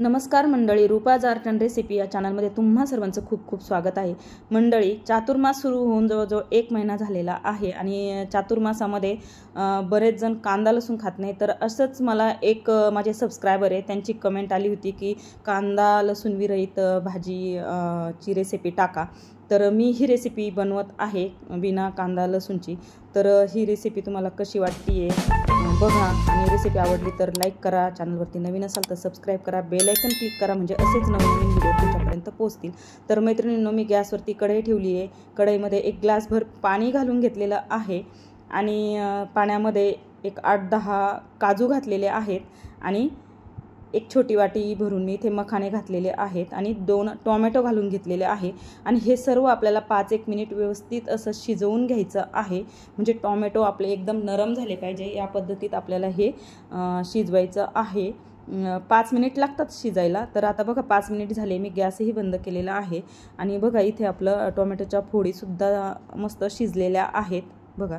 नमस्कार मंडळी, रूपा जारटन रेसिपी या चॅनलमध्ये तुम्हा सर्वांचं खूप खूप स्वागत आहे। मंडळी, चातुर्मास सुरू होऊन जवळजवळ 1 महिना झालेला आहे आणि चातुर्मासामध्ये बरेच जण कांदा लसूण खात नाही। तर असंच मला एक माझे सबस्क्रायबर आहे, त्यांची कमेंट आली होती की कांदा लसूण विरहित भाजी ची रेसिपी टाका। तर मी ही रेसिपी बनवत आहे बिना कांदा लसूणची। तर ही रेसिपी तुम्हाला कशी वाटते बघा, आणि रेसिपी आवडली तर लाईक करा, चॅनलवरती नवीन असाल तर सबस्क्राइब करा, बेल आयकन क्लिक करा, म्हणजे असेच नवीन व्हिडिओ तुमच्यापर्यंत पोहोचतील। तर मैत्रिणींनो, मी गॅसवरती कढई ठेवली आहे। कढईमध्ये 1 ग्लासभर पाणी घालून घेतलेलं आहे आणि पाण्यामध्ये एक 8-10 काजू घातलेले आहेत आणि एक छोटी वाटी भरून मी इथे मखाने घातलेले आहेत आणि 2 टोमॅटो घालून घेतलेले आहे। आणि हे सर्व आपल्याला 5-1 मिनिट व्यवस्थित असं शिजवून घ्यायचं आहे, म्हणजे टोमॅटो आपले एकदम नरम झाले पाहिजे। या पद्धतीत आपल्याला हे शिजवायचं आहे। 5 मिनिट लागतात शिजायला। तर आता बघा 5 मिनिट झाले, मी गॅसही बंद केलेला आहे आणि बघा इथे आपलं टोमॅटोच्या फोडीसुद्धा मस्त शिजलेल्या आहेत। बघा,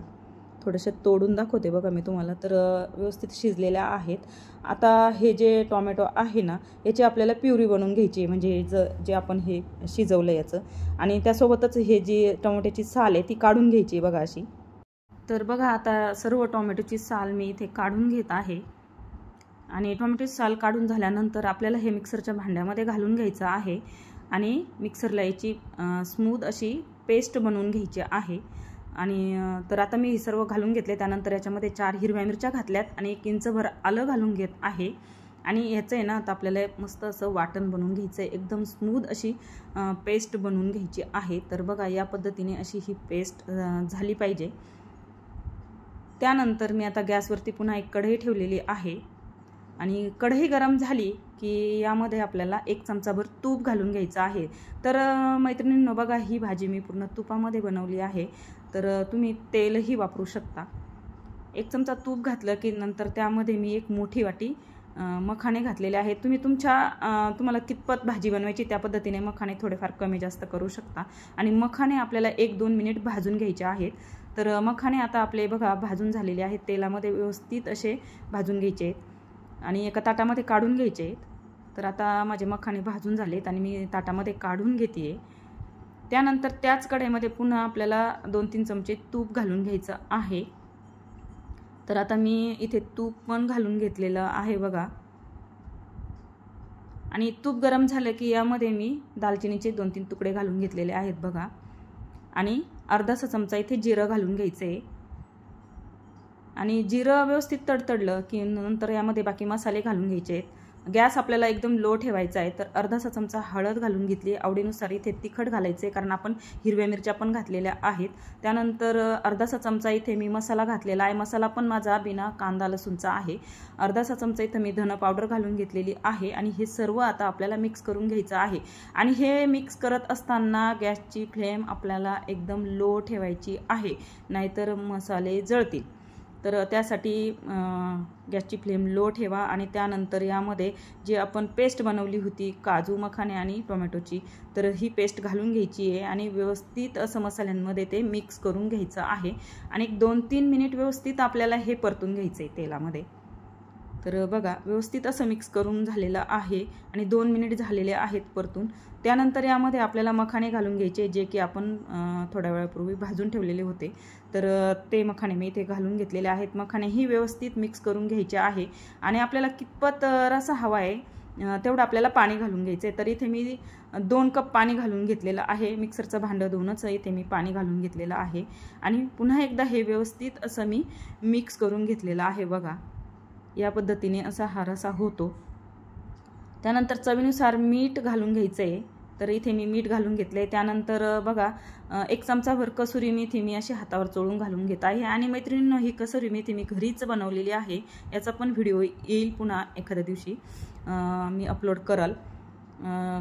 थोडेसे तोडून दाखवते बघा मी तुम्हाला, तर व्यवस्थित शिजलेल्या आहेत। आता हे जे टोमॅटो आहे ना, याची आपल्याला प्युरी बनवून घ्यायची, म्हणजे जे आपण हे शिजवलं याचं, आणि त्यासोबतच हे जी टोमॅटोची साल आहे ती काढून घ्यायची बघा अशी। तर बघा, आता सर्व टोमॅटोची साल मी इथे काढून घेत आहे आणि टोमॅटोची साल काढून झाल्यानंतर आपल्याला हे मिक्सरच्या भांड्यामध्ये घालून घ्यायचं आहे आणि मिक्सरला याची स्मूथ अशी पेस्ट बनवून घ्यायची आहे। आणि तर आता मी सर्व घालून घेतले। त्यानंतर याच्यामध्ये 4 हिरव्या मिरच्या घातल्यात आणि 1 इंचभर आलं घालून घेत आहे आणि ह्याचं आहे ना, आता आपल्याला मस्त असं वाटण बनवून घ्यायचं आहे, एकदम स्मूथ अशी पेस्ट बनवून घ्यायची आहे। तर बघा, या पद्धतीने अशी ही पेस्ट झाली पाहिजे। त्यानंतर मी आता गॅसवरती पुन्हा एक कढई ठेवलेली आहे आणि कढई गरम झाली की यामध्ये आपल्याला 1 चमचाभर तूप घालून घ्यायचं आहे। तर मैत्रिणींनो बघा, ही भाजी मी पूर्ण तुपामध्ये बनवली आहे, तर तुम्ही तेलही वापरू शकता। 1 चमचा तूप घातलं की नंतर त्यामध्ये मी 1 मोठी वाटी मखाने घातलेले आहेत। तुम्ही तुम्हाला कितपत भाजी बनवायची त्या पद्धतीने मखाने थोडेफार कमी जास्त करू शकता। आणि मखाने आपल्याला 1-2 मिनिट भाजून घ्यायचे आहेत। तर मखाने आता आपले बघा भाजून झालेले आहेत, तेलामध्ये व्यवस्थित असे भाजून घ्यायचे आहेत आणि एका ताटामध्ये काढून घ्यायचे आहेत। तर आता माझे मखाने भाजून झालेत आणि मी ताटामध्ये काढून घेते। त्यानंतर त्याच कढईमध्ये पुन्हा आपल्याला 2-3 चमचे तूप घालून घ्यायचं आहे। तर आता मी इथे तूप पण घालून घेतलेलं आहे बघा, आणि तूप गरम झालं की यामध्ये मी दालचिनीचे 2-3 तुकडे घालून घेतलेले आहेत बघा, आणि अर्धासा चमचा इथे जिरं घालून घ्यायचे आणि जिरं व्यवस्थित तडतडलं की नंतर यामध्ये बाकी मसाले घालून घ्यायचे आहेत। गॅस आपल्याला एकदम लो ठेवायचा आहे। तर अर्धासा चमचा हळद घालून घेतली, आवडीनुसार इथे तिखट घालायचे कारण आपण हिरव्या मिरच्या पण घातलेल्या आहेत। त्यानंतर अर्धासा चमचा इथे मी मसाला घातलेला आहे, मसाला पण माझा बिना कांदा लसूणचा आहे। अर्धासा चमचा इथे मी धन पावडर घालून घेतलेली आहे आणि हे सर्व आता आपल्याला मिक्स करून घ्यायचं आहे। आणि हे मिक्स करत असताना गॅसची फ्लेम आपल्याला एकदम लो ठेवायची आहे, नाहीतर मसाले जळतील। तर त्यासाठी गॅसची फ्लेम लो ठेवा आणि त्यानंतर यामध्ये जे आपण पेस्ट बनवली होती काजू मखाने आणि टोमॅटोची, तर ही पेस्ट घालून घ्यायची आहे आणि व्यवस्थित असं मसाल्यांमध्ये ते मिक्स करून घ्यायचं आहे आणि 2-3 मिनिट व्यवस्थित आपल्याला हे परतून घ्यायचं आहे तेलामध्ये। तर बघा, व्यवस्थित असं मिक्स करून झालेलं आहे आणि 2 मिनिट झालेले आहेत परतून। त्यानंतर यामध्ये आपल्याला मखाने घालून घ्यायचे, जे की आपण थोड्या वेळापूर्वी भाजून ठेवलेले होते। तर ते मखाने मी इथे घालून घेतलेले आहेत। मखानेही व्यवस्थित मिक्स करून घ्यायचे आहे आणि आपल्याला कितपत रस्सा हवा आहे तेवढं आपल्याला पाणी घालून घ्यायचं आहे। तर इथे मी 2 कप पाणी घालून घेतलेलं आहे, मिक्सरचं भांडं धुवूनच इथे मी पाणी घालून घेतलेलं आहे आणि पुन्हा एकदा हे व्यवस्थित असं मी मिक्स करून घेतलेलं आहे बघा। या पद्धतीने असा हा रस्सा होतो। त्यानंतर चवीनुसार मीठ घालून घ्यायचं आहे, तर इथे मी मीठ घालून घेतले। त्यानंतर बघा 1 चमचाभर कसुरी मेथी मी अशी हातावर चोळून घालून घेत आहे आणि मैत्रिणींनो, ही कसुरी मेथी मी घरीच बनवलेली आहे, याचा पण व्हिडिओ येईल पुन्हा एखाद्या दिवशी मी अपलोड कराल।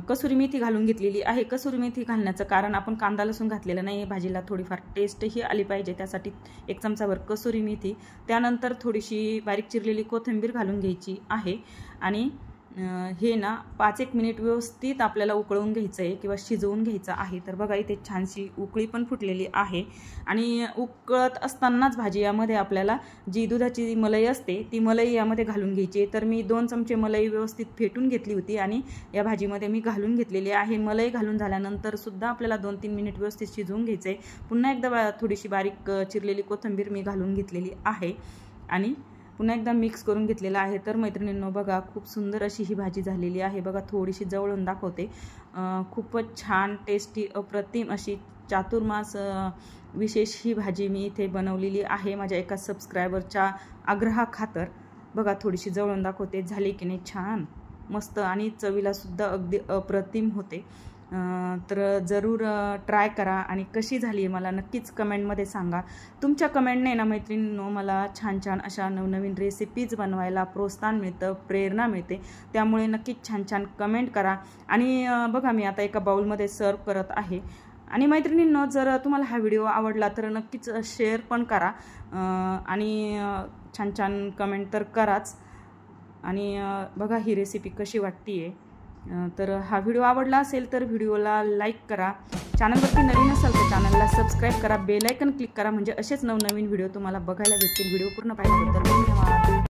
कसुरी मेथी घालून घेतलेली आहे। कसुरी मेथी घालण्याचं कारण आपण कांदा लसूण घातलेला नाही, भाजीला थोडीफार टेस्टही आली पाहिजे, त्यासाठी 1 चमचाभर कसुरी मेथी, त्यानंतर थोडीशी बारीक चिरलेली कोथिंबीर घालून घ्यायची आहे आणि हे ना 5-1 मिनिट व्यवस्थित आपल्याला उकळून घ्यायचं आहे किंवा शिजवून घ्यायचं आहे। तर बघा इथे छानशी उकळी पण फुटलेली आहे आणि उकळत असतानाच भाजी यामध्ये आपल्याला जी दुधाची मलाई असते ती मलाई यामध्ये घालून घ्यायची। तर मी 2 चमचे मलाई व्यवस्थित फेटून घेतली होती आणि या भाजीमध्ये मी घालून घेतलेली आहे। मलाई घालून झाल्यानंतर सुद्धा आपल्याला 2-3 मिनिट व्यवस्थित शिजवून घ्यायचं आहे। पुन्हा एकदा थोडीशी बारीक चिरलेली कोथिंबीर मी घालून घेतलेली आहे आणि पुन्हा एकदा मिक्स करून घेतलेला आहे। तर मैत्रिणींनो बघा खूप सुंदर अशी ही भाजी झालेली आहे। बघा थोडीशी जवळून दाखवते। खूपच छान टेस्टी अप्रतिम अशी चातुर्मास विशेष ही भाजी मी इथे बनवलेली आहे माझ्या एका सबस्क्रायबरच्या आग्रहाखातर। बघा थोडीशी जवळून दाखवते, झाली की नाही छान मस्त आणि चवीला सुद्धा अगदी अप्रतिम होते। तर जरूर ट्राय करा आणि कशी झाली आहे मला नक्कीच कमेंटमध्ये सांगा। तुमच्या कमेंटने ना मैत्रिणींनो मला छान छान अशा नवनवीन रेसिपीज बनवायला प्रोत्साहन मिळतं, प्रेरणा मिळते। त्यामुळे नक्कीच छान छान कमेंट करा। आणि बघा मी आता एका बाउलमध्ये सर्व करत आहे। आणि मैत्रिणींनो जर तुम्हाला हा व्हिडिओ आवडला तर नक्कीच शेअर पण करा आणि छान छान कमेंट तर कराच। आणि बघा ही रेसिपी कशी वाटते तर हा व्हिडिओ आवडला असेल तर व्हिडिओला लाईक करा। चॅनलवरती नवीन असाल तर चॅनलला सबस्क्राईब करा, बेल आयकन क्लिक करा म्हणजे असेच नवनवीन व्हिडिओ तुम्हाला बघायला भेटतील। व्हिडिओ पूर्ण पाहिल्याबद्दल धन्यवाद।